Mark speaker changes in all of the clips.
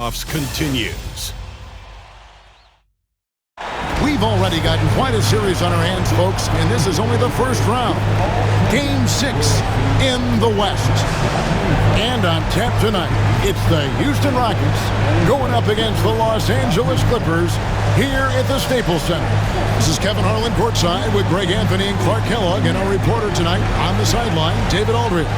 Speaker 1: Playoffs continues.
Speaker 2: We've already gotten quite a series on our hands, folks, and this is only the first round. Game 6 in the West. And on tap tonight, it's the Houston Rockets going up against the Los Angeles Clippers here at the Staples Center. This is Kevin Harlan courtside with Greg Anthony and Clark Kellogg, and our reporter tonight on the sideline, David Aldridge.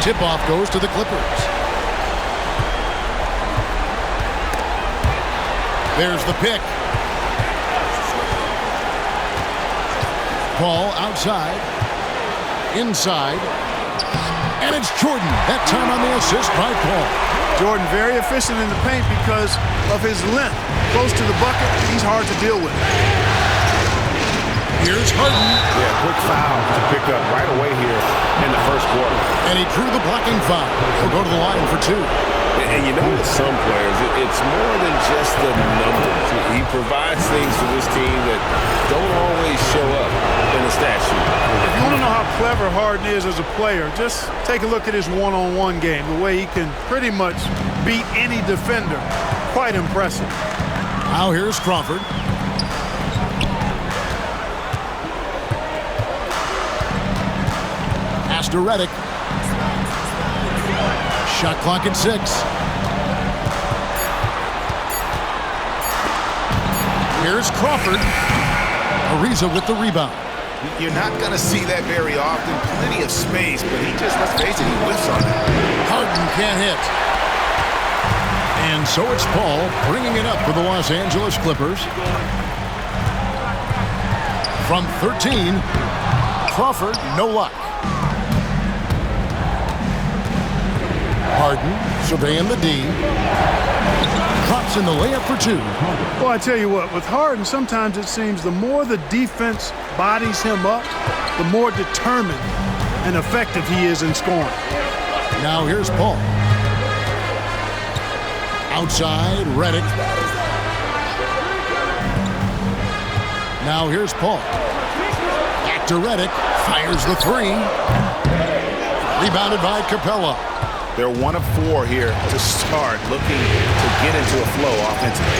Speaker 2: Tip-off goes to the Clippers. There's the pick. Ball outside. Inside. And it's Jordan. That time on the assist by Paul.
Speaker 1: Jordan very efficient in the paint because of his length. Close to the bucket, he's hard to deal with.
Speaker 2: Here's Harden.
Speaker 3: Yeah, quick foul to pick up right away here in the first quarter.
Speaker 2: And he drew the blocking foul. He'll go to the line for 2.
Speaker 3: And you know, with some players, it's more than just the numbers. He provides things to this team that don't always show up in the stat sheet.
Speaker 1: If you want to know how clever Harden is as a player, just take a look at his one-on-one game. The way he can pretty much beat any defender. Quite impressive.
Speaker 2: Now here's Crawford. Pass to Redick. Shot clock at 6. Here's Crawford. Ariza with the rebound.
Speaker 4: You're not going to see that very often. Plenty of space, but he just, let's face it, he whiffs on it.
Speaker 2: Harden can't hit. And so it's Paul bringing it up for the Los Angeles Clippers. From 13, Crawford, no luck. Harden surveying the D. Drops in the layup for 2.
Speaker 1: Well, I tell you what, with Harden, sometimes it seems the more the defense bodies him up, the more determined and effective he is in scoring.
Speaker 2: Now here's Paul. Outside, Redick. Now here's Paul. Back to Redick. Fires the 3. Rebounded by Capella.
Speaker 4: They're 1 of 4 here to start, looking to get into a flow offensively.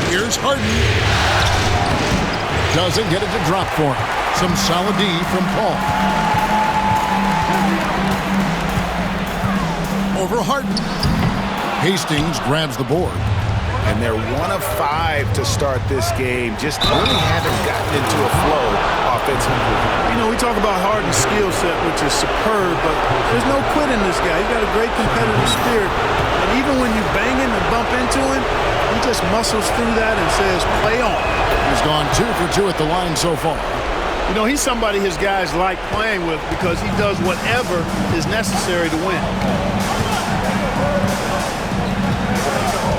Speaker 2: Here's Harden. Doesn't get it to drop for him. Some solid D from Paul. Over Harden. Hastings grabs the board.
Speaker 4: And they're 1 of 5 to start this game. Just really haven't gotten into a flow offensively.
Speaker 1: You know, we talk about Harden's skill set, which is superb, but there's no quit in this guy. He's got a great competitive spirit. And even when you bang him and bump into him, he just muscles through that and says, play on.
Speaker 2: He's gone 2 for 2 at the line so far.
Speaker 1: You know, he's somebody his guys like playing with because he does whatever is necessary to win.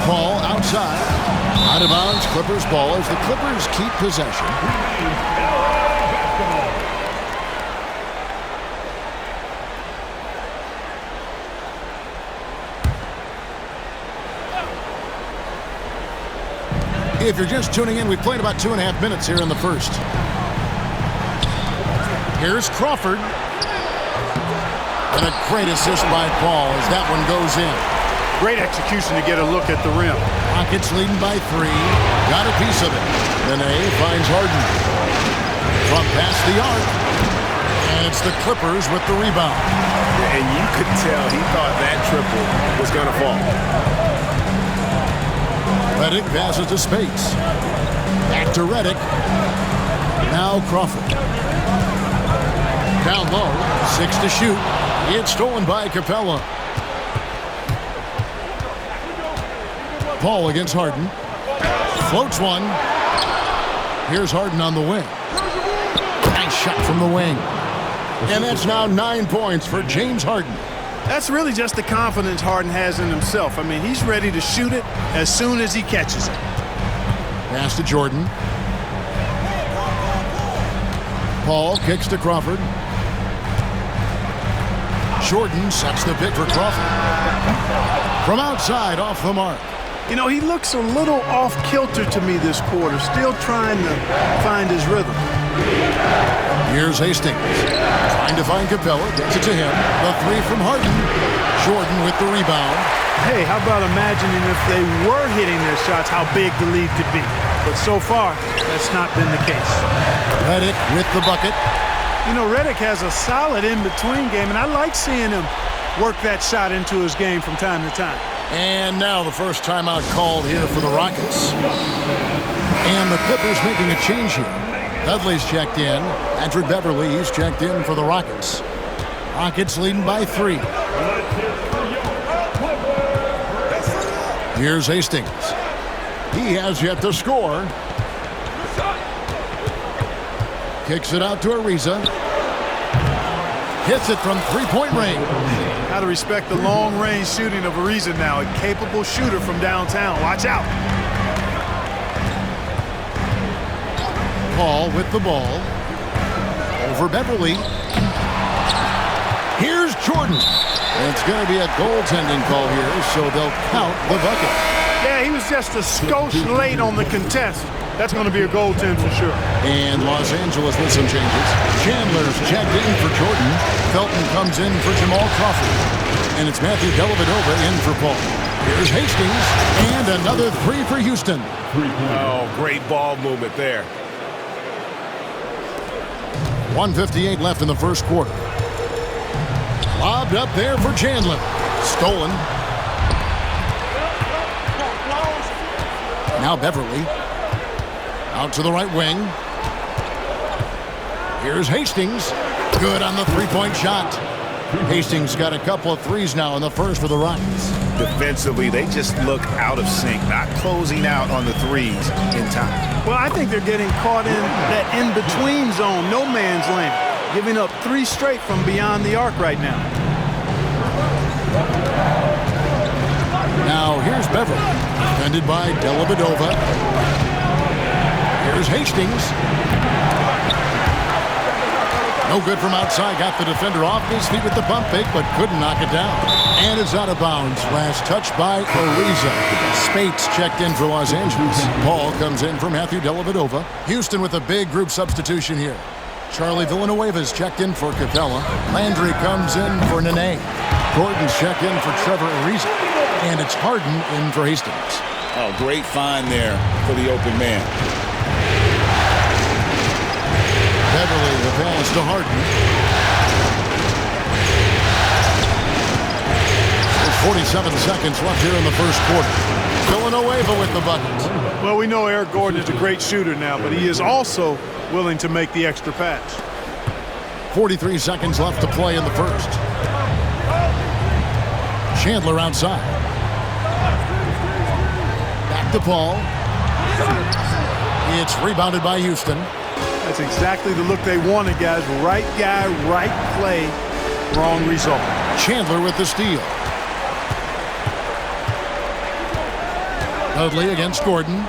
Speaker 2: Paul outside. Out of bounds, Clippers ball as the Clippers keep possession. If you're just tuning in, we've played about 2.5 minutes here in the first. Here's Crawford. And a great assist by Paul as that one goes in.
Speaker 1: Great execution to get a look at the rim.
Speaker 2: Rockets leading by 3. Got a piece of it. Then finds Harden. From past the arc. And it's the Clippers with the rebound.
Speaker 3: And you could tell he thought that triple was going to fall.
Speaker 2: Redick passes to Spates. Back to Redick. Now Crawford. Down low. 6 to shoot. It's stolen by Capella. Paul against Harden. Floats one. Here's Harden on the wing. Nice shot from the wing. And that's now 9 points for James Harden.
Speaker 1: That's really just the confidence Harden has in himself. I mean, he's ready to shoot it as soon as he catches it.
Speaker 2: Pass to Jordan. Paul kicks to Crawford. Jordan sets the pick for Crawford. From outside, off the mark.
Speaker 1: You know, he looks a little off-kilter to me this quarter, still trying to find his rhythm.
Speaker 2: Here's Hastings. Trying to find Capella. Gets it to him. The 3 from Harden. Jordan with the rebound.
Speaker 1: Hey, how about imagining if they were hitting their shots, how big the lead could be. But so far, that's not been the case.
Speaker 2: Redick with the bucket.
Speaker 1: You know, Redick has a solid in-between game, and I like seeing him work that shot into his game from time to time.
Speaker 2: And now the first timeout called here for the Rockets. And the Clippers making a change here. Dudley's checked in. Patrick Beverly, he's checked in for the Rockets. Rockets leading by 3. Here's Hastings. He has yet to score. Kicks it out to Ariza. Hits it from three-point range.
Speaker 1: Got to respect the long-range shooting of Ariza now. A capable shooter from downtown. Watch out.
Speaker 2: Paul with the ball. Over Beverly. Here's Jordan. It's going to be a goaltending call here, so they'll count the bucket.
Speaker 1: Yeah, he was just a skosh late on the contest. That's going to be a goaltend for sure.
Speaker 2: And Los Angeles with some changes. Chandler's checked in for Jordan. Felton comes in for Jamal Crawford. And it's Matthew Dellavedova in for Paul. Here's Hastings. And another 3 for Houston.
Speaker 4: Oh, great ball movement there.
Speaker 2: 1:58 left in the first quarter. Lobbed up there for Chandler. Stolen. Now Beverly. Out to the right wing. Here's Hastings. Good on the three-point shot. Hastings got a couple of threes now in the first for the Rockets.
Speaker 4: Defensively, they just look out of sync, not closing out on the threes in time.
Speaker 1: Well, I think they're getting caught in that in-between zone, no man's land, giving up 3 straight from beyond the arc right now.
Speaker 2: Now here's Beverly, defended by Dellavedova. Here's Hastings. No good from outside. Got the defender off his feet with the bump fake, but couldn't knock it down. And it's out of bounds. Last touch by Ariza. Spates checked in for Los Angeles. Paul comes in for Matthew Dellavedova. Houston with a big group substitution here. Charlie Villanueva's checked in for Capella. Landry comes in for Nene. Gordon's checked in for Trevor Ariza. And it's Harden in for Hastings.
Speaker 4: Oh, great find there for the open man.
Speaker 2: Beverly, the pass to Harden. There's 47 seconds left here in the first quarter. Villanueva with the bucket.
Speaker 1: Well, we know Eric Gordon is a great shooter now, but he is also willing to make the extra pass.
Speaker 2: 43 seconds left to play in the first. Chandler outside. Back to Paul. It's rebounded by Houston.
Speaker 1: That's exactly the look they wanted, guys. Right guy, right play, wrong result.
Speaker 2: Chandler with the steal. Dudley against Gordon.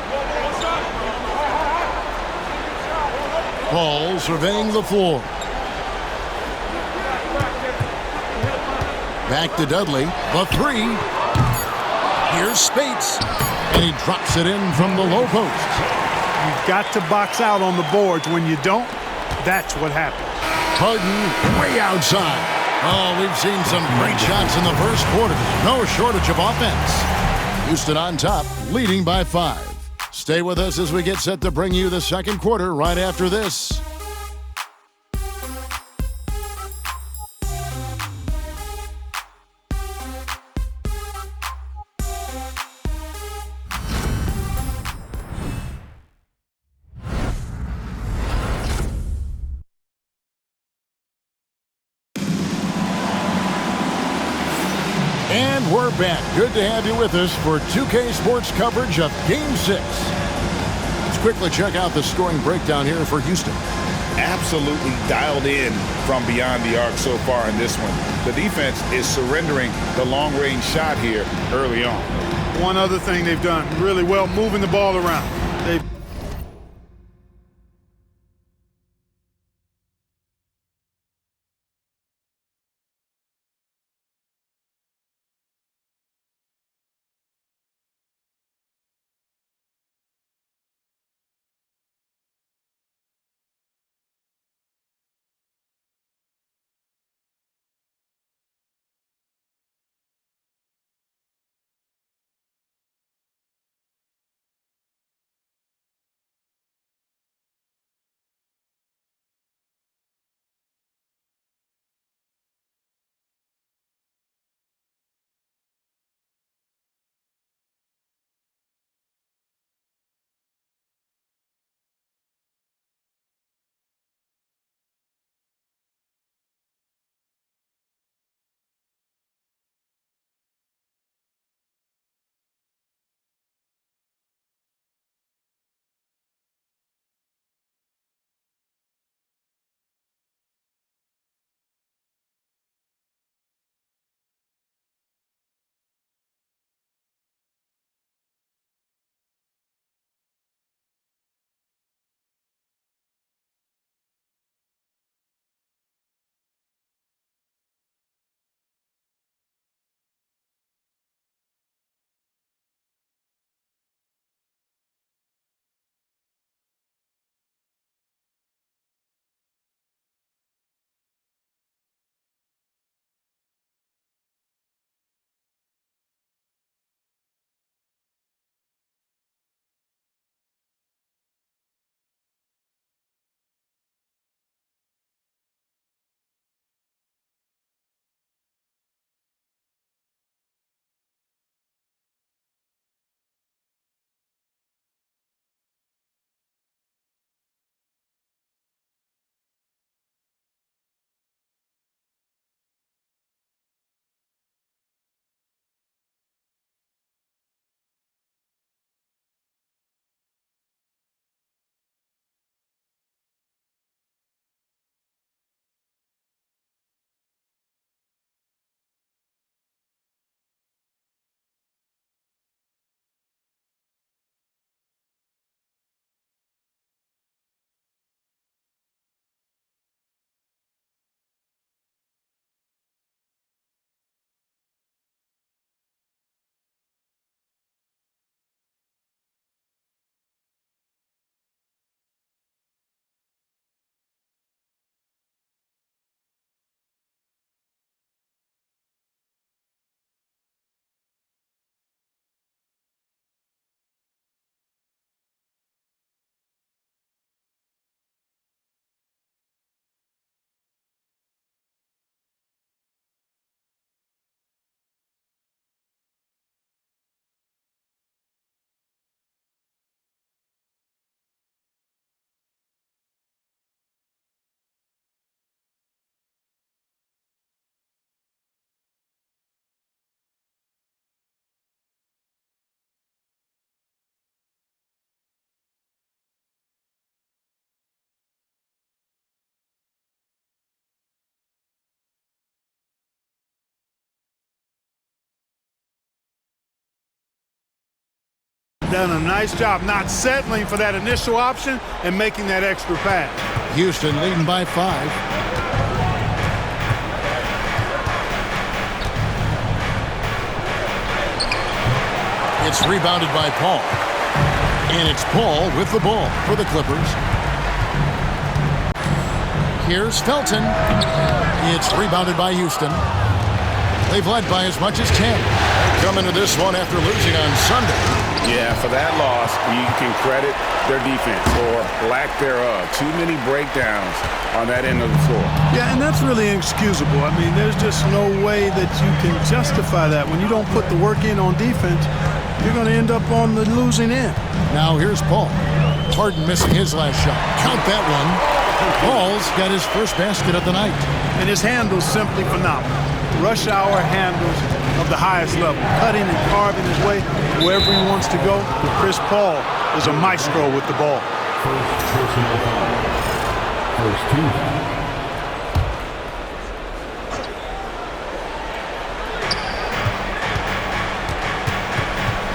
Speaker 2: Paul surveying the floor. Back to Dudley. The 3. Here's Spates. And he drops it in from the low post.
Speaker 1: You've got to box out on the boards. When you don't, that's what happens.
Speaker 2: Harden way outside. Oh, we've seen some great shots in the first quarter. No shortage of offense. Houston on top, leading by 5. Stay with us as we get set to bring you the second quarter right after this. And we're back. Good to have you with us for 2K Sports coverage of Game 6. Let's quickly check out the scoring breakdown here for Houston.
Speaker 4: Absolutely dialed in from beyond the arc so far in this one. The defense is surrendering the long-range shot here early on.
Speaker 1: One other thing they've done really well, moving the ball around. They've done a nice job not settling for that initial option and making that extra pass.
Speaker 2: Houston leading by 5. It's rebounded by Paul. And it's Paul with the ball for the Clippers. Here's Felton. It's rebounded by Houston. They've led by as much as 10. Coming to this one after losing on Sunday.
Speaker 3: Yeah, for that loss, you can credit their defense or lack thereof. Too many breakdowns on that end of the floor.
Speaker 1: Yeah, and that's really inexcusable. I mean, there's just no way that you can justify that. When you don't put the work in on defense, you're going to end up on the losing end.
Speaker 2: Now here's Paul. Harden missing his last shot. Count that one. Paul's got his first basket of the night.
Speaker 1: And his handle's simply phenomenal. Rush hour handles of the highest level. Cutting and carving his way wherever he wants to go. Chris Paul is a maestro with the ball.
Speaker 5: First team.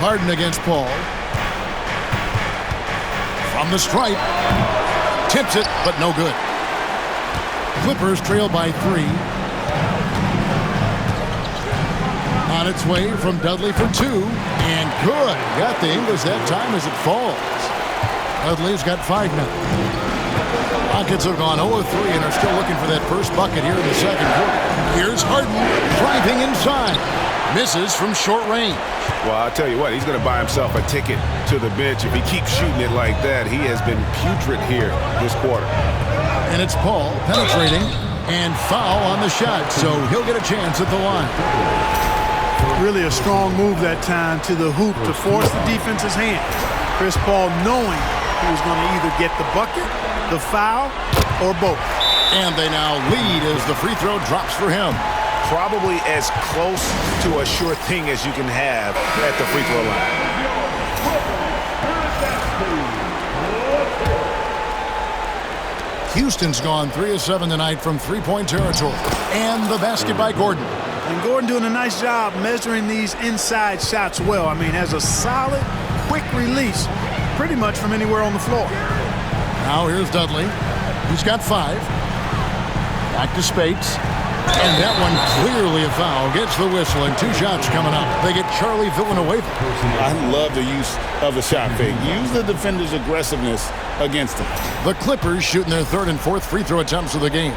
Speaker 2: Harden against Paul. From the stripe. Tips it, but no good. Clippers trail by 3. On its way from Dudley for 2. And good. Got the English that time as it falls. Dudley's got 5 now. Rockets have gone 0-3 and are still looking for that first bucket here in the second quarter. Here's Harden driving inside. Misses from short range.
Speaker 3: Well, I'll tell you what, he's going to buy himself a ticket to the bench. If he keeps shooting it like that, he has been putrid here this quarter.
Speaker 2: And it's Paul penetrating and foul on the shot, so he'll get a chance at the line.
Speaker 1: Really a strong move that time to the hoop to force the defense's hand. Chris Paul knowing he was going to either get the bucket, the foul, or both.
Speaker 2: And they now lead as the free throw drops for him.
Speaker 3: Probably as close to a sure thing as you can have at the free throw line.
Speaker 2: Houston's gone 3 of 7 tonight from three-point territory. And the basket by Gordon.
Speaker 1: And Gordon doing a nice job measuring these inside shots well. I mean, has a solid, quick release pretty much from anywhere on the floor.
Speaker 2: Now here's Dudley. He's got 5. Back to Spates. And that one clearly a foul. Gets the whistle and 2 shots coming up. They get Charlie Villanueva.
Speaker 4: I love the use of the shot fake. Use the defender's aggressiveness against him.
Speaker 2: The Clippers shooting their 3rd and 4th free throw attempts of the game.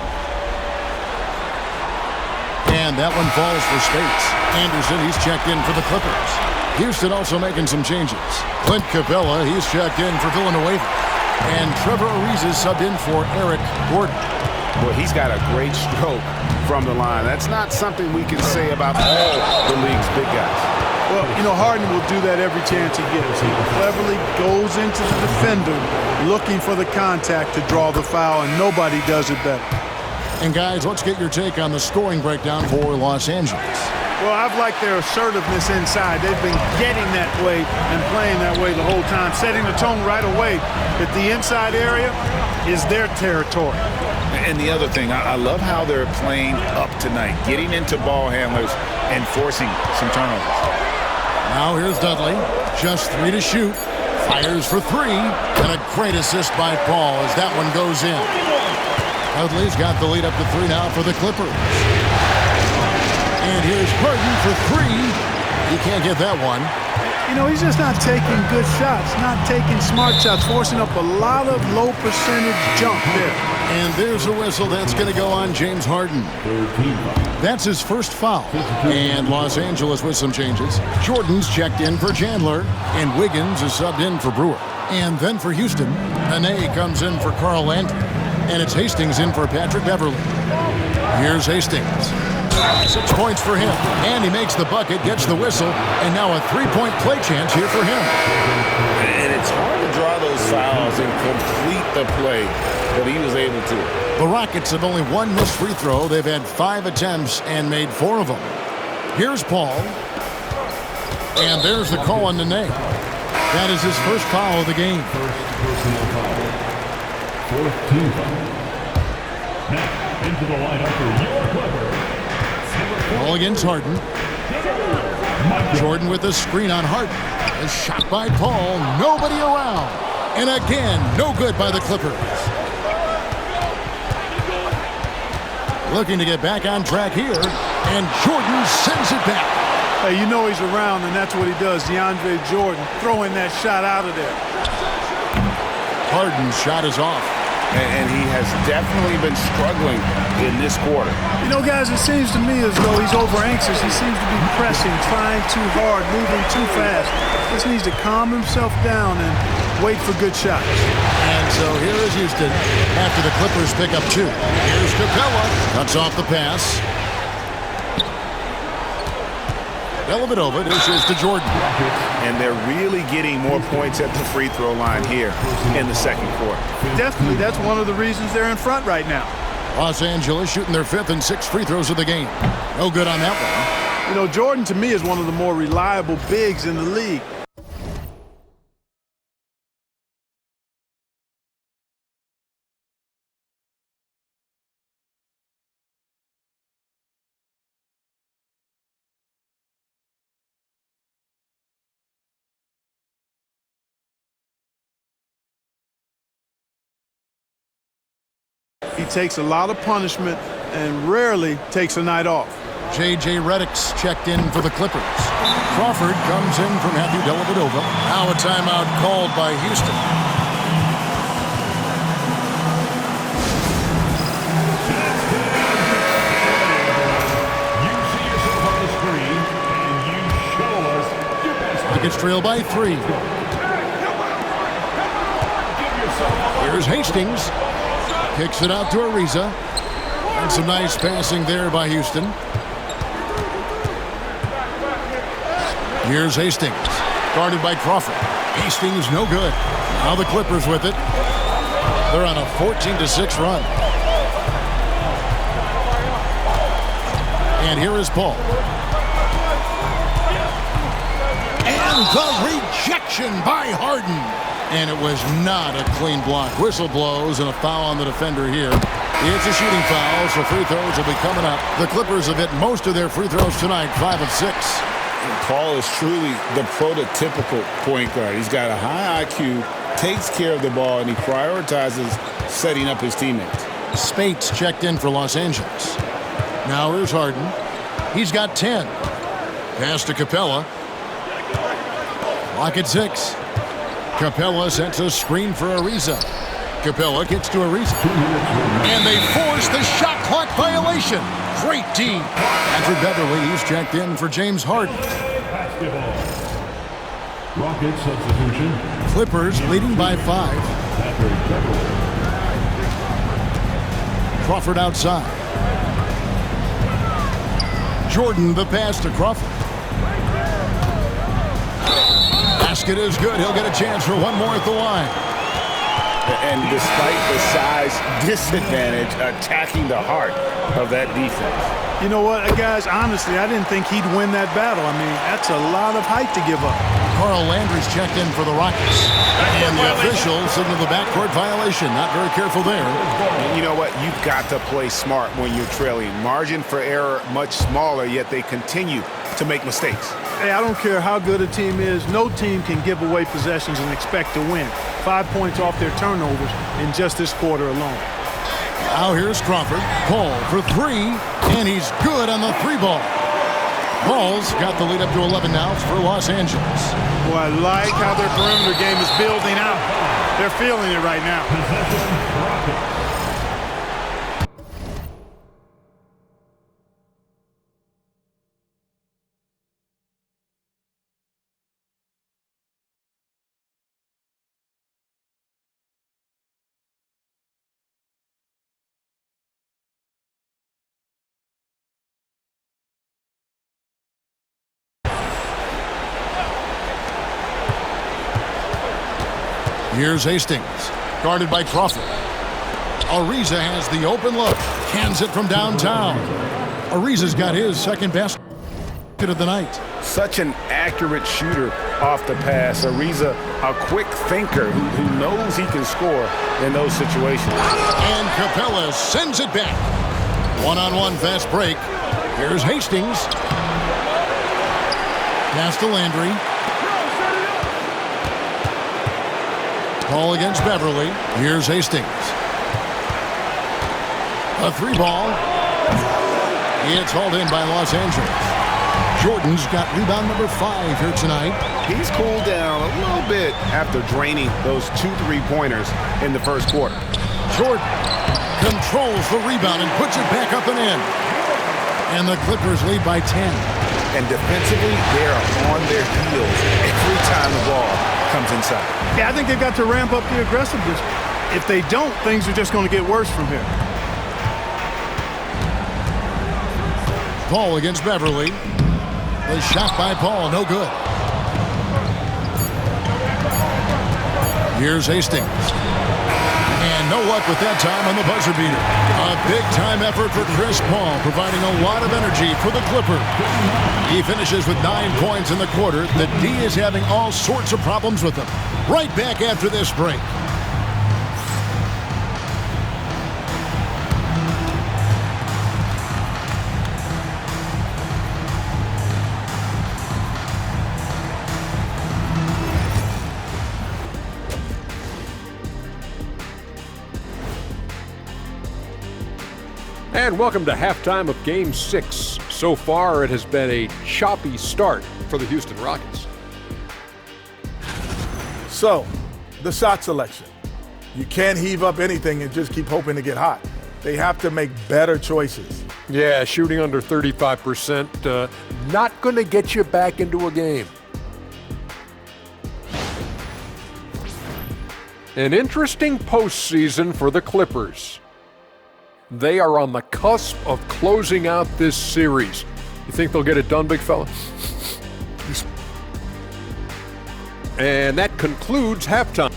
Speaker 2: And that one falls for Spates. Anderson, he's checked in for the Clippers. Houston also making some changes. Clint Capella, he's checked in for Villanueva. And Trevor Ariza is subbed in for Eric Gordon.
Speaker 3: Well, he's got a great stroke from the line. That's not something we can say about all the league's big guys.
Speaker 1: Well, you know, Harden will do that every chance he gets. He cleverly goes into the defender looking for the contact to draw the foul, and nobody does it better.
Speaker 2: And guys, let's get your take on the scoring breakdown for Los Angeles.
Speaker 1: Well, I've liked their assertiveness inside. They've been getting that way and playing that way the whole time, setting the tone right away that the inside area is their territory.
Speaker 4: And the other thing, I love how they're playing up tonight, getting into ball handlers and forcing some turnovers.
Speaker 2: Now here's Dudley, just 3 to shoot, fires for 3, and a great assist by Paul as that one goes in. Dudley's got the lead up to 3 now for the Clippers. And here's Harden for 3. He can't get that one.
Speaker 1: You know, he's just not taking good shots, not taking smart shots, forcing up a lot of low percentage jump there.
Speaker 2: And there's a whistle that's going to go on James Harden. That's his first foul. And Los Angeles with some changes. Jordan's checked in for Chandler, and Wiggins is subbed in for Brewer. And then for Houston, Nene comes in for Carl Landry. And it's Hastings in for Patrick Beverly. Here's Hastings. 6 points for him. And he makes the bucket, gets the whistle, and now a 3-point play chance here for him.
Speaker 3: And it's hard to draw those fouls and complete the play, but he was able to.
Speaker 2: The Rockets have only 1 missed free throw. They've had 5 attempts and made 4 of them. Here's Paul. And there's the call on Nene. That is his first foul of the game.
Speaker 5: First personal foul. 4th team foul. Now into the lineup for your Clippers.
Speaker 2: Ball against Harden. Jordan with the screen on Harden. A shot by Paul. Nobody around. And again, no good by the Clippers. Looking to get back on track here. And Jordan sends it back.
Speaker 1: Hey, you know he's around, and that's what he does. DeAndre Jordan throwing that shot out of there.
Speaker 2: Harden's shot is off.
Speaker 4: And he has definitely been struggling in this quarter.
Speaker 1: You know, guys, it seems to me as though he's over-anxious. He seems to be pressing, trying too hard, moving too fast. Just needs to calm himself down and wait for good shots.
Speaker 2: And so here is Houston after the Clippers pick up 2. Here's Capella. Cuts off the pass. Dellavedova dishes to Jordan.
Speaker 4: And they're really getting more points at the free throw line here in the second quarter.
Speaker 1: Definitely, that's one of the reasons they're in front right now.
Speaker 2: Los Angeles shooting their 5th and 6th free throws of the game. No good on that one.
Speaker 1: You know, Jordan, to me, is one of the more reliable bigs in the league. He takes a lot of punishment and rarely takes a night off.
Speaker 2: J.J. Redick's checked in for the Clippers. Crawford comes in from Matthew Dellavedova. Now a timeout called by Houston.
Speaker 5: You see yourself on the screen, and you show us your best.
Speaker 2: Rockets trail by 3. Here's Hastings. Kicks it out to Ariza. And some nice passing there by Houston. Here's Hastings. Guarded by Crawford. Hastings no good. Now the Clippers with it. They're on a 14-6 run. And here is Paul. And the rejection by Harden. And it was not a clean block. Whistle blows and a foul on the defender here. It's a shooting foul, so free throws will be coming up. The Clippers have hit most of their free throws tonight, 5 of 6.
Speaker 4: And Paul is truly the prototypical point guard. He's got a high IQ, takes care of the ball, and he prioritizes setting up his teammates.
Speaker 2: Spates checked in for Los Angeles. Now here's Harden. He's got 10. Pass to Capella. Lock at 6. Capella sets a screen for Ariza. Capella gets to Ariza. And they force the shot clock violation. Great D. Patrick Beverly, he's checked in for James Harden.
Speaker 5: Basketball. Rocket substitution.
Speaker 2: Clippers leading by 5.
Speaker 5: Patrick Beverly.
Speaker 2: Crawford outside. Jordan the pass to Crawford. Basket is good. He'll get a chance for one more at the line.
Speaker 4: And despite the size disadvantage, attacking the heart of that defense.
Speaker 1: You know what, guys, honestly, I didn't think he'd win that battle. I mean, that's a lot of height to give up.
Speaker 2: Carl Landry's checked in for the Rockets. And the official signaled the backcourt violation. Not very careful there.
Speaker 4: And you know what? You've got to play smart when you're trailing. Margin for error much smaller, yet they continue to make mistakes.
Speaker 1: Hey, I don't care how good a team is. No team can give away possessions and expect to win. 5 points off their turnovers in just this quarter alone.
Speaker 2: Now here's Crawford. Paul for 3, and he's good on the 3-ball. Paul's got the lead up to 11 now for Los Angeles.
Speaker 1: Boy, I like how their perimeter game is building out. They're feeling it right now.
Speaker 5: Possession, Rockets.
Speaker 2: Here's Hastings, guarded by Crawford. Ariza has the open look, cans it from downtown. Ariza's got his second basket of the night.
Speaker 4: Such an accurate shooter off the pass. Ariza, a quick thinker who knows he can score in those situations.
Speaker 2: And Capella sends it back. One-on-one fast break. Here's Hastings. Pass to Landry. Ball against Beverly. Here's Hastings. A 3-ball. It's hauled in by Los Angeles. Jordan's got rebound number 5 here tonight.
Speaker 3: He's cooled down a little bit after draining those 2 3-pointers in the first quarter.
Speaker 2: Jordan controls the rebound and puts it back up and in. And the Clippers lead by 10.
Speaker 3: And defensively, they're on their heels every time the ball comes inside.
Speaker 1: Yeah, I think they've got to ramp up the aggressiveness. If they don't, things are just going to get worse from here.
Speaker 2: Paul against Beverly. The shot by Paul, no good. Here's Hastings. And no luck with that time on the buzzer beater. A big-time effort for Chris Paul, providing a lot of energy for the Clippers. He finishes with 9 points in the quarter. The D is having all sorts of problems with him. Right back after this break.
Speaker 6: And welcome to halftime of Game 6. So far, it has been a choppy start for the Houston Rockets.
Speaker 7: So, the shot selection. You can't heave up anything and just keep hoping to get hot. They have to make better choices.
Speaker 6: Yeah, shooting under 35%, not going to get you back into a game. An interesting postseason for the Clippers. They are on the cusp of closing out this series. You think they'll get it done, big fella? And that concludes halftime.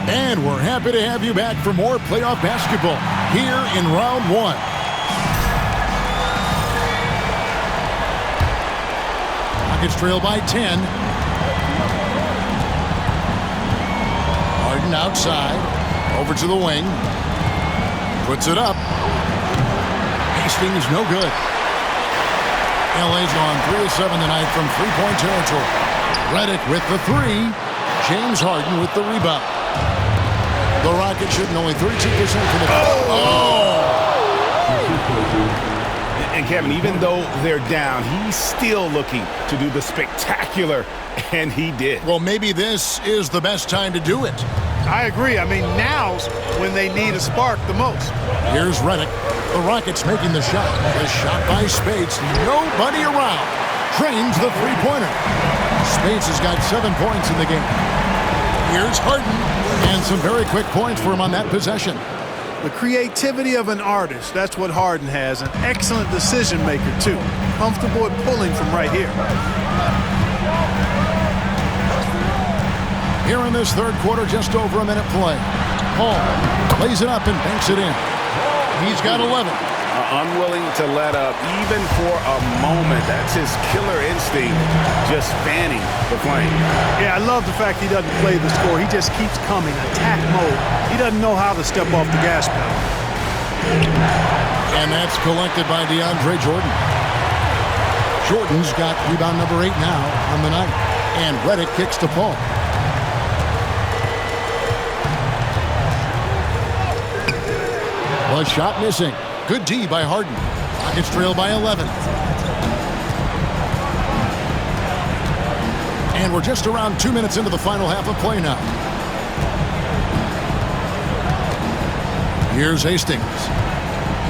Speaker 2: And we're happy to have you back for more playoff basketball here in round 1. Rockets trail by 10. Harden outside. Over to the wing. Puts it up. Hastings no good. LA's gone 3 of 7 tonight from three-point territory. Redick with the 3. James Harden with the rebound. The Rockets shooting only 32% from the
Speaker 3: And Kevin, even though they're down, he's still looking to do the spectacular, and he did.
Speaker 2: Well, maybe this is the best time to do it.
Speaker 1: I agree. I mean, now's when they need a spark the most.
Speaker 2: Here's Redick. The Rockets making the shot. The shot by Spades. Nobody around. Trains the three-pointer. Spades has got 7 points in the game. Here's Harden. And some very quick points for him on that possession.
Speaker 1: The creativity of an artist, that's what Harden has. An excellent decision maker, too. Comfortable at pulling from right here.
Speaker 2: Here in this third quarter, just over a minute play. Paul plays it up and banks it in. He's got 11.
Speaker 3: Unwilling to let up even for a moment. That's his killer instinct, just fanning the flame.
Speaker 1: Yeah, I love the fact he doesn't play the score. He just keeps coming, attack mode. He doesn't know how to step off the gas pedal.
Speaker 2: And that's collected by DeAndre Jordan. Jordan's got rebound number 8 now on the night. And Redick kicks to Paul. A shot missing. Good D by Harden. Rockets trail by 11. And we're just around 2 minutes into the final half of play now. Here's Hastings.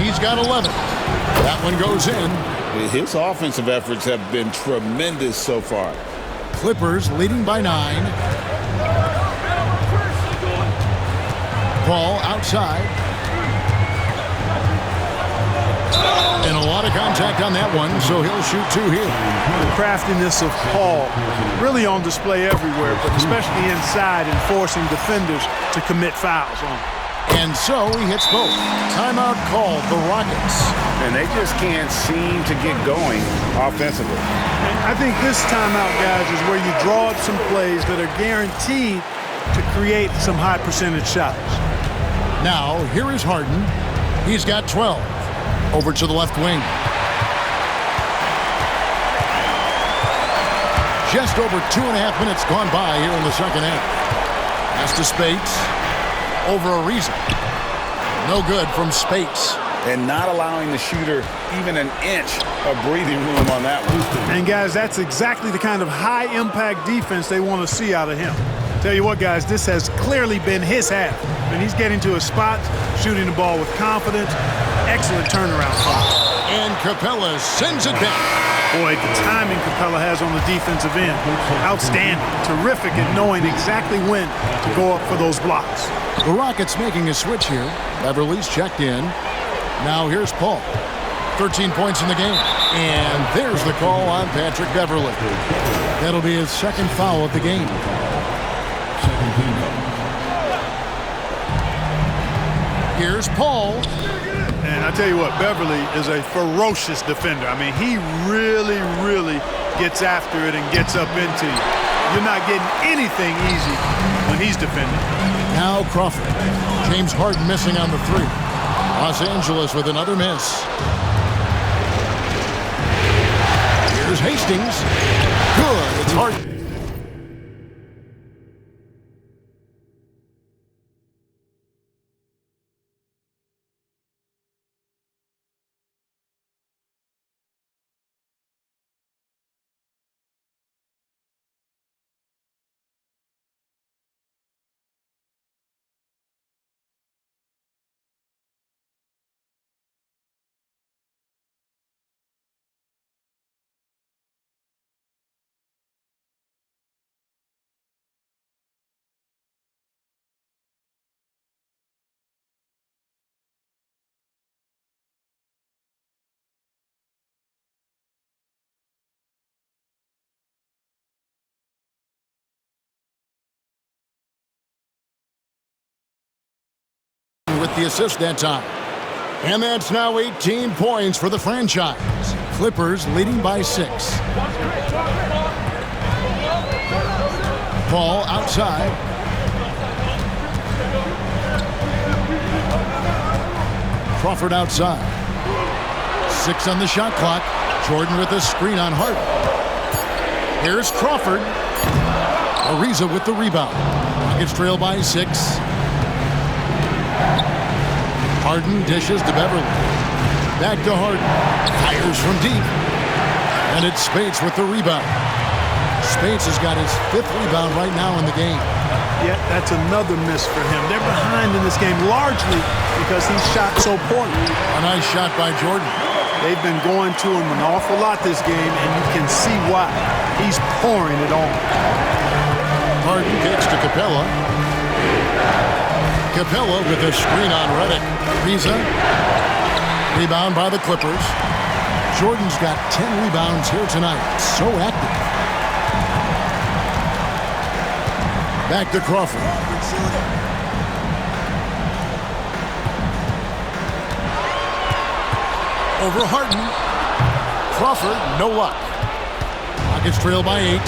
Speaker 2: He's got 11. That one goes in.
Speaker 4: His offensive efforts have been tremendous so far.
Speaker 2: Clippers leading by 9. Paul outside. And a lot of contact on that one, so he'll shoot 2 here.
Speaker 1: The craftiness of Paul really on display everywhere, but especially inside and forcing defenders to commit fouls on him.
Speaker 2: And so he hits both. Timeout called the Rockets.
Speaker 3: And they just can't seem to get going offensively.
Speaker 1: And I think this timeout, guys, is where you draw up some plays that are guaranteed to create some high percentage shots.
Speaker 2: Now, here is Harden. He's got 12. Over to the left wing. Just over 2.5 minutes gone by here in the second half. Pass to Spates. Over Ariza. No good from Spates.
Speaker 4: And not allowing the shooter even an inch of breathing room on that one.
Speaker 1: And, guys, that's exactly the kind of high-impact defense they want to see out of him. Tell you what, guys, this has clearly been his half. And he's getting to his spot, shooting the ball with confidence. Excellent turnaround.
Speaker 2: And Capella sends it back.
Speaker 1: Boy, the timing Capella has on the defensive end, outstanding. Terrific at knowing exactly when to go up for those blocks.
Speaker 2: The Rockets making a switch here. Beverly's checked in. Now here's Paul. 13 points in the game. And there's the call on Patrick Beverly. That'll be his second foul of the game. Here's Paul.
Speaker 1: And I tell you what, Beverly is a ferocious defender. I mean, he really, really gets after it and gets up into you. You're not getting anything easy when he's defending.
Speaker 2: Now Crawford. James Harden missing on the three. Los Angeles with another miss. Here's Hastings. Good. It's Harden. With the assist that time. And that's now 18 points for the franchise. Clippers leading by 6. Ball outside. Crawford outside. 6 on the shot clock. Jordan with a screen on Harden. Here's Crawford. Ariza with the rebound. Rockets trail by 6. Harden dishes to Beverly. Back to Harden. Fires from deep. And it's Spates with the rebound. Spates has got his 5th rebound right now in the game.
Speaker 1: Yeah, that's another miss for him. They're behind in this game largely because he shot so poorly.
Speaker 2: A nice shot by Jordan.
Speaker 1: They've been going to him an awful lot this game, and you can see why. He's pouring it on.
Speaker 2: Harden gets to Capella. Capella with a screen on Redick. Ariza. Rebound by the Clippers. Jordan's got 10 rebounds here tonight. So active. Back to Crawford. Over Harden. Crawford, no luck. Rockets trail by 8.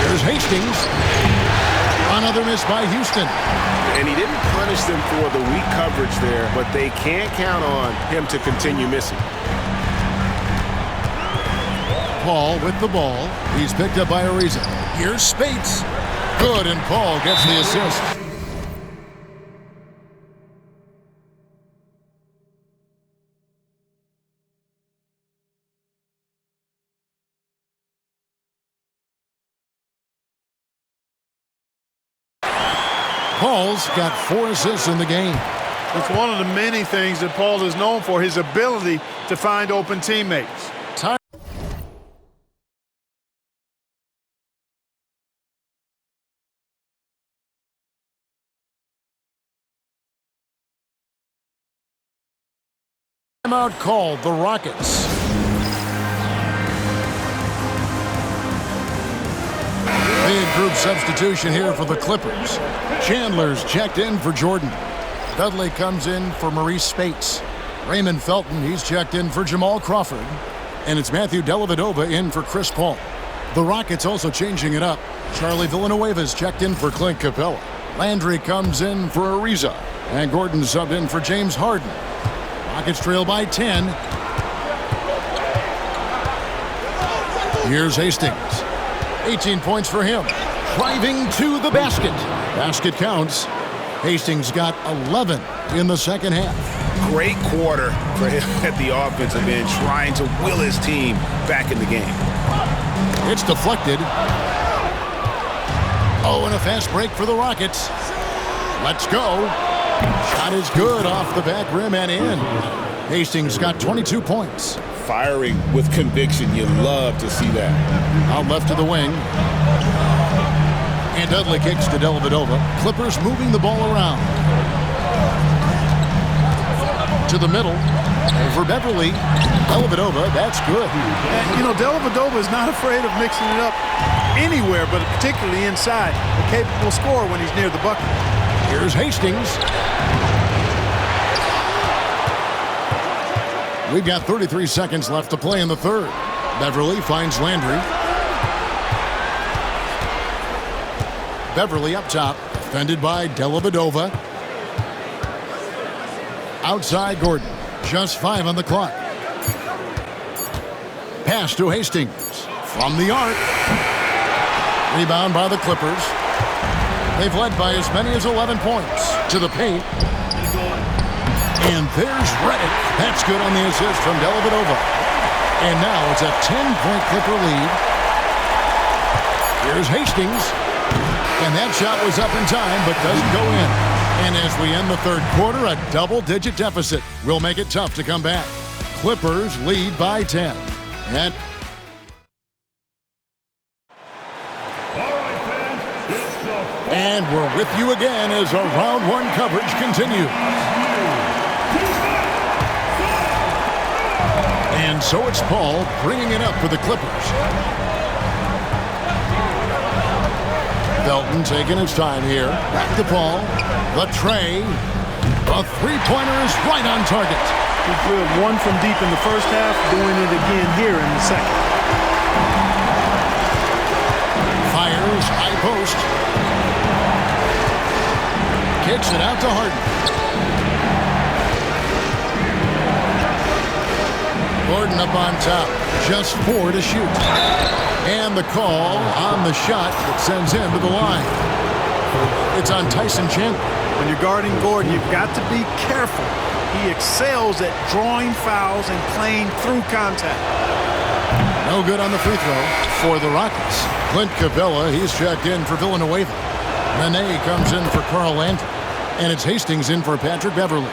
Speaker 2: Here's Hastings. Another miss by Houston.
Speaker 3: And he didn't punish them for the weak coverage there, but they can't count on him to continue missing.
Speaker 2: Paul with the ball. He's picked up by Ariza. Here's Spates. Good, and Paul gets the assist. Paul's got 4 assists in the game.
Speaker 1: It's one of the many things that Paul is known for, his ability to find open teammates.
Speaker 2: Timeout called the Rockets. Big group substitution here for the Clippers. Chandler's checked in for Jordan. Dudley comes in for Maurice Spates. Raymond Felton, he's checked in for Jamal Crawford. And it's Matthew Dellavedova in for Chris Paul. The Rockets also changing it up. Charlie Villanueva's checked in for Clint Capella. Landry comes in for Ariza. And Gordon subbed in for James Harden. Rockets trail by 10. Here's Hastings. 18 points for him. Driving to the basket. Basket counts. Hastings got 11 in the second half.
Speaker 4: Great quarter for him at the offensive end, trying to will his team back in the game.
Speaker 2: It's deflected. Oh, and a fast break for the Rockets. Let's go. Shot is good off the back rim and in. Hastings got 22 points.
Speaker 4: Firing with conviction. You love to see that.
Speaker 2: Out left to the wing. And Dudley kicks to Dellavedova. Clippers moving the ball around. To the middle. Over Beverly. Dellavedova, that's good.
Speaker 1: And, Dellavedova is not afraid of mixing it up anywhere, but particularly inside. A capable scorer when he's near the bucket.
Speaker 2: Here's Hastings. We've got 33 seconds left to play in the third. Beverly finds Landry. Beverly up top, defended by Dellavedova. Outside Gordon, just 5 on the clock. Pass to Hastings from the arc. Rebound by the Clippers. They've led by as many as 11 points. To the paint. And there's Reddick. That's good on the assist from Dellavedova. And now it's a 10-point Clipper lead. Here's Hastings. And that shot was up in time, but doesn't go in. And as we end the third quarter, a double-digit deficit will make it tough to come back. Clippers lead by 10. And we're with you again as our round one coverage continues. And so it's Paul bringing it up for the Clippers. Belton taking his time here. Back to Paul. The tray. A three-pointer is right on target.
Speaker 1: He drilled one from deep in the first half, doing it again here in the second.
Speaker 2: Fires, high post. Kicks it out to Harden. Gordon up on top. Just 4 to shoot. And the call on the shot that sends him to the line. It's on Tyson Chandler.
Speaker 1: When you're guarding Gordon, you've got to be careful. He excels at drawing fouls and playing through contact.
Speaker 2: No good on the free throw for the Rockets. Clint Capella, he's checked in for Villanueva. Nene comes in for Carl Landry. And it's Hastings in for Patrick Beverly.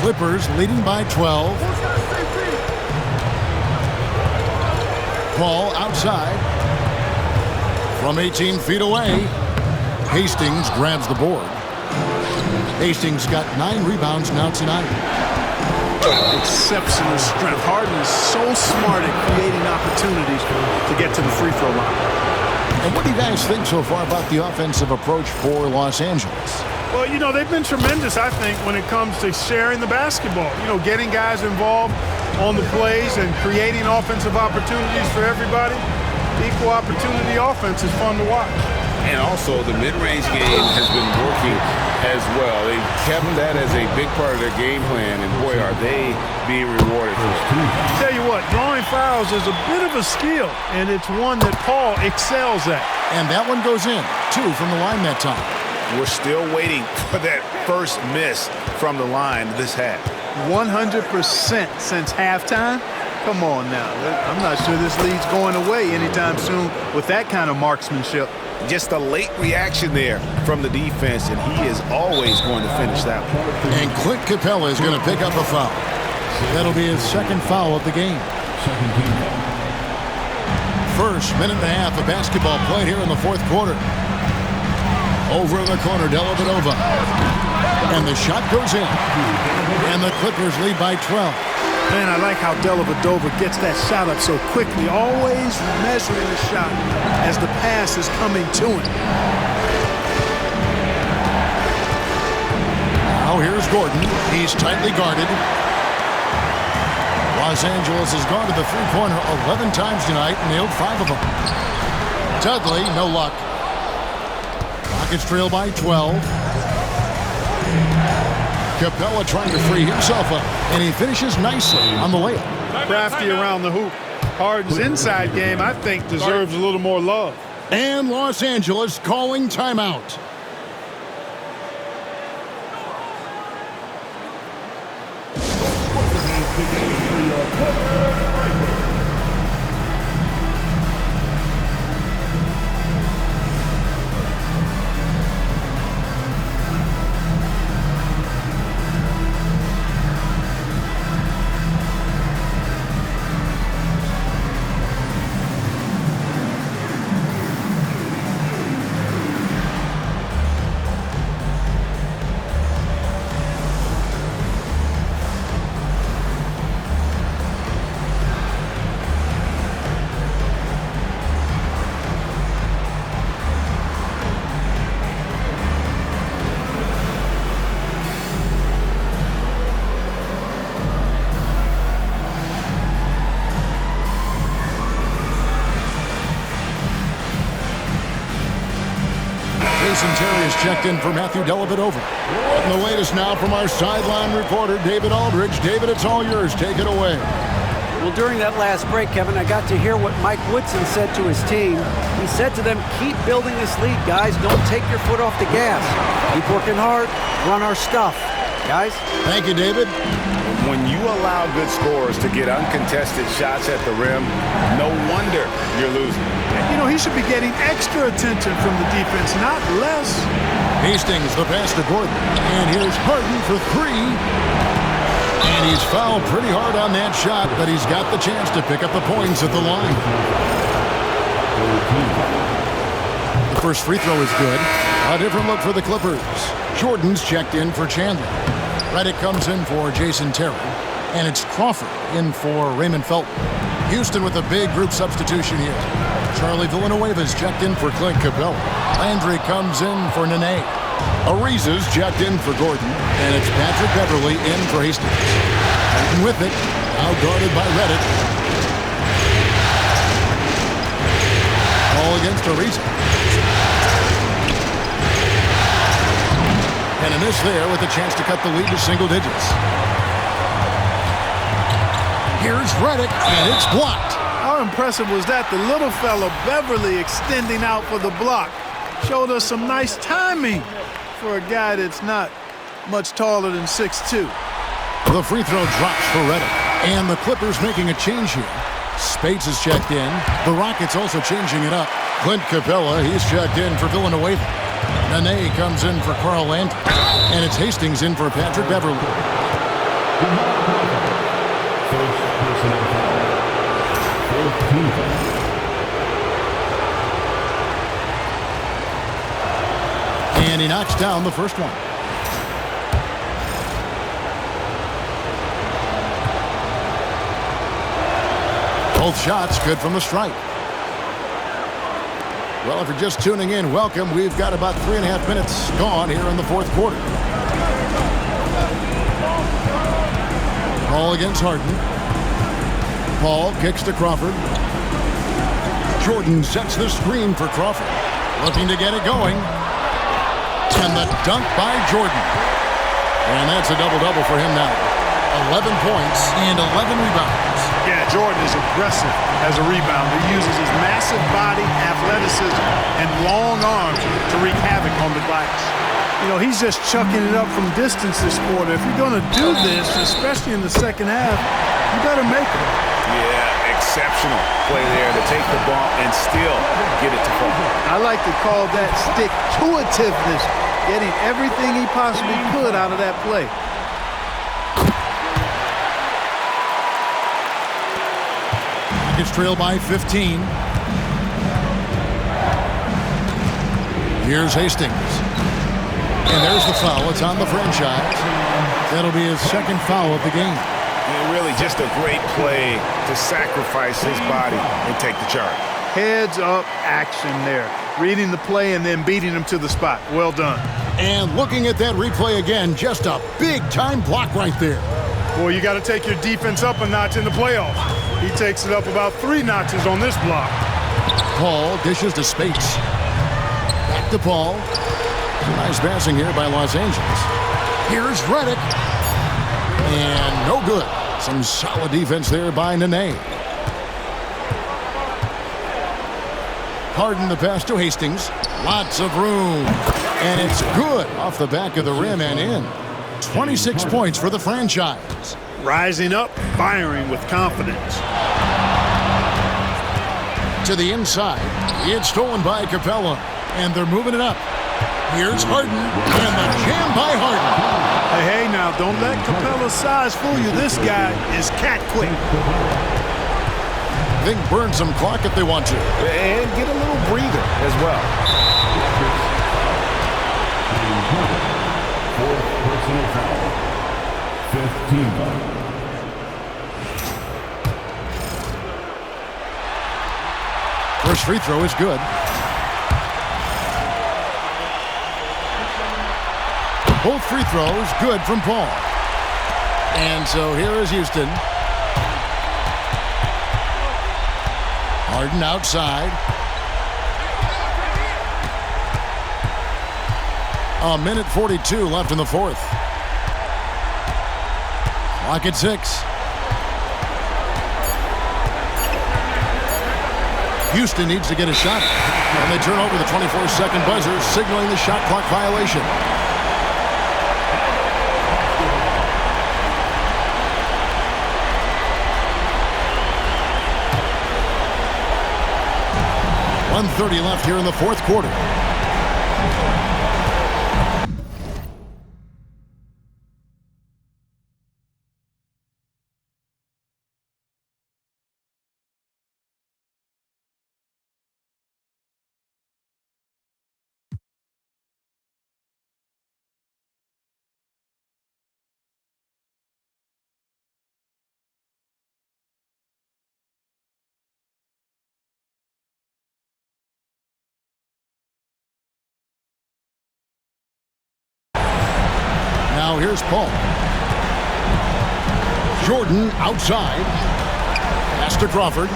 Speaker 2: Clippers leading by 12. Paul outside. From 18 feet away. Hastings grabs the board. Hastings got 9 rebounds now tonight.
Speaker 1: Exceptional strength. Harden is so smart at creating opportunities to get to the free throw line.
Speaker 2: And what do you guys think so far about the offensive approach for Los Angeles?
Speaker 1: Well, they've been tremendous, I think, when it comes to sharing the basketball. Getting guys involved on the plays and creating offensive opportunities for everybody. Equal opportunity offense is fun to watch.
Speaker 3: And also, the mid-range game has been working as well. They've kept that as a big part of their game plan, and boy, are they being rewarded for it.
Speaker 1: I'll tell you what, drawing fouls is a bit of a skill, and it's one that Paul excels at.
Speaker 2: And that one goes in, 2 from the line that time.
Speaker 4: We're still waiting for that first miss from the line this half.
Speaker 1: 100% since halftime? Come on now. I'm not sure this lead's going away anytime soon with that kind of marksmanship.
Speaker 4: Just a late reaction there from the defense, and he is always going to finish that one.
Speaker 2: And Clint Capella is going to pick up a foul. That'll be his second foul of the game. First minute and a half of basketball played here in the fourth quarter. Over in the corner, Dellavedova. And the shot goes in. And the Clippers lead by 12.
Speaker 1: Man, I like how Dellavedova gets that shot up so quickly, always measuring the shot as the pass is coming to him.
Speaker 2: Now here's Gordon. He's tightly guarded. Los Angeles has gone to the three-pointer 11 times tonight and nailed 5 of them. Dudley, no luck. Rockets trail by 12. Capella trying to free himself up, and he finishes nicely on the layup.
Speaker 1: Crafty around the hoop. Harden's inside game, I think, deserves a little more love.
Speaker 2: And Los Angeles calling timeout. Terry is checked in for Matthew Dellavedova. And the latest now from our sideline reporter, David Aldridge. David, it's all yours. Take it away.
Speaker 8: Well, during that last break, Kevin, I got to hear what Mike Woodson said to his team. He said to them, keep building this lead, guys. Don't take your foot off the gas. Keep working hard. Run our stuff. Guys?
Speaker 2: Thank you, David.
Speaker 3: When you allow good scorers to get uncontested shots at the rim, no wonder you're losing.
Speaker 1: You know, he should be getting extra attention from the defense, not less.
Speaker 2: Hastings, the pass to Gordon. And here's Harden for three. And he's fouled pretty hard on that shot, but he's got the chance to pick up the points at the line. The first free throw is good. A different look for the Clippers. Jordan's checked in for Chandler. Redick comes in for Jason Terry. And it's Crawford in for Raymond Felton. Houston with a big group substitution here. Charlie Villanueva's checked in for Clint Capella. Landry comes in for Nene. Ariza's checked in for Gordon. And it's Patrick Beverly in for Hastings. And with it, now guarded by Redick. All against Ariza. And a miss there with a chance to cut the lead to single digits. Here's Redick, and it's blocked.
Speaker 1: How impressive was that? The little fella, Beverly, extending out for the block. Showed us some nice timing for a guy that's not much taller than 6'2".
Speaker 2: The free throw drops for Redick. And the Clippers making a change here. Spates is checked in. The Rockets also changing it up. Clint Capella, he's checked in for Villanueva. Nene comes in for Carl Landry. And it's Hastings in for Patrick Beverly. And he knocks down the first one. Both shots good from the stripe. Well, if you're just tuning in, welcome. We've got about 3.5 minutes gone here in the fourth quarter. Ball against Harden. Paul kicks to Crawford. Jordan sets the screen for Crawford. Looking to get it going. And the dunk by Jordan. And that's a double-double for him now. 11 points and 11 rebounds.
Speaker 1: Yeah, Jordan is aggressive as a rebounder. He uses his massive body, athleticism, and long arms to wreak havoc on the glass. You know, he's just chucking it up from distance this quarter. If you're going to do this, especially in the second half, you better make it.
Speaker 3: Yeah, exceptional play there to take the ball and still get it to fall.
Speaker 1: I like to call that stick-to-itiveness, getting everything he possibly could out of that play.
Speaker 2: It's trailed by 15. Here's Hastings. And there's the foul. It's on the franchise. That'll be his second foul of the game.
Speaker 3: And really just a great play to sacrifice his body and take the charge.
Speaker 1: Heads-up action there. Reading the play and then beating him to the spot. Well done.
Speaker 2: And looking at that replay again, just a big-time block right there.
Speaker 1: Boy, you got to take your defense up a notch in the playoffs. He takes it up about 3 notches on this block.
Speaker 2: Paul dishes to Spates. Back to Paul. Nice passing here by Los Angeles. Here's Redick. And no good. Some solid defense there by Nene. Harden the pass to Hastings. Lots of room. And it's good off the back of the rim and in. 26 points for the franchise.
Speaker 1: Rising up, firing with confidence.
Speaker 2: To the inside. It's stolen by Capella. And they're moving it up. Here's Harden. And the jam by Harden.
Speaker 1: Hey, now, don't let Capella's size fool you. This guy is cat quick.
Speaker 2: They can burn some clock if they want to.
Speaker 3: And get a little breather as well.
Speaker 5: Fourth personal foul. 15.
Speaker 2: First free throw is good. Both free throws good from Paul. And so here is Houston. Harden outside. A minute 42 left in the fourth. Clock at 6. Houston needs to get a shot. And they turn over the 24-second buzzer, signaling the shot clock violation. .130 left here in the fourth quarter. Now here's Paul. Jordan outside. Pass to Crawford.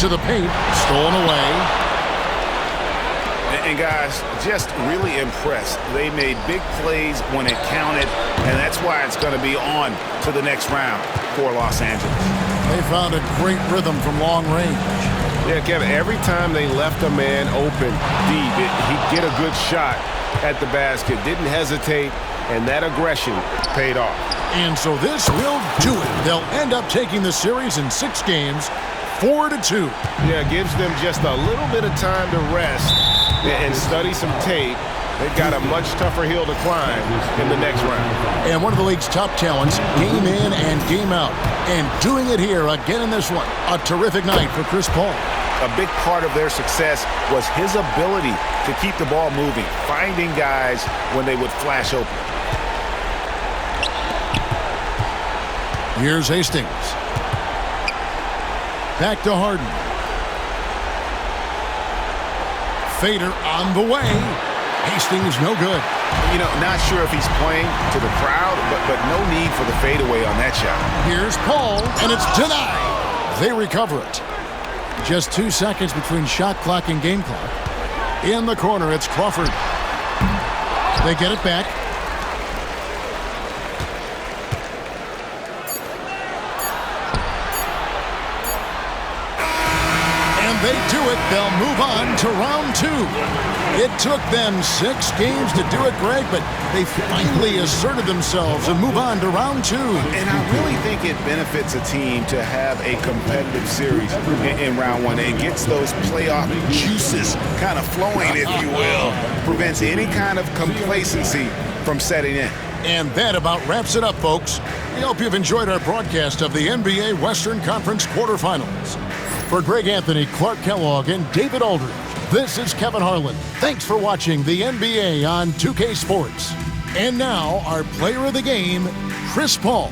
Speaker 2: To the paint. Stolen away.
Speaker 3: And guys, just really impressed. They made big plays when it counted, and that's why it's going to be on to the next round for Los Angeles.
Speaker 2: They found a great rhythm from long range.
Speaker 3: Yeah, Kevin, every time they left a man open deep, he'd get a good shot at the basket. Didn't hesitate, and that aggression paid off.
Speaker 2: And so this will do it. They'll end up taking the series in 6 games, 4-2.
Speaker 3: Yeah, gives them just a little bit of time to rest and study some tape. They've got a much tougher hill to climb in the next round.
Speaker 2: And one of the league's top talents, game in and game out. And doing it here again in this one. A terrific night for Chris Paul.
Speaker 3: A big part of their success was his ability to keep the ball moving, finding guys when they would flash open.
Speaker 2: Here's Hastings. Back to Harden. Fader on the way. Hastings no good.
Speaker 3: You know, not sure if he's playing to the crowd, but no need for the fadeaway on that shot.
Speaker 2: Here's Paul, and it's denied. They recover it. Just 2 seconds between shot clock and game clock. In the corner, it's Crawford. They get it back. And they do it. They'll move on to round 2. It took them 6 games to do it, Greg, but they finally asserted themselves and move on to round 2.
Speaker 3: And I really think it benefits a team to have a competitive series in round 1. It gets those playoff juices kind of flowing, if you will. Prevents any kind of complacency from setting in.
Speaker 2: And that about wraps it up, folks. We hope you've enjoyed our broadcast of the NBA Western Conference quarterfinals. For Greg Anthony, Clark Kellogg, and David Aldridge, this is Kevin Harlan. Thanks for watching the NBA on 2K Sports. And now, our player of the game, Chris Paul.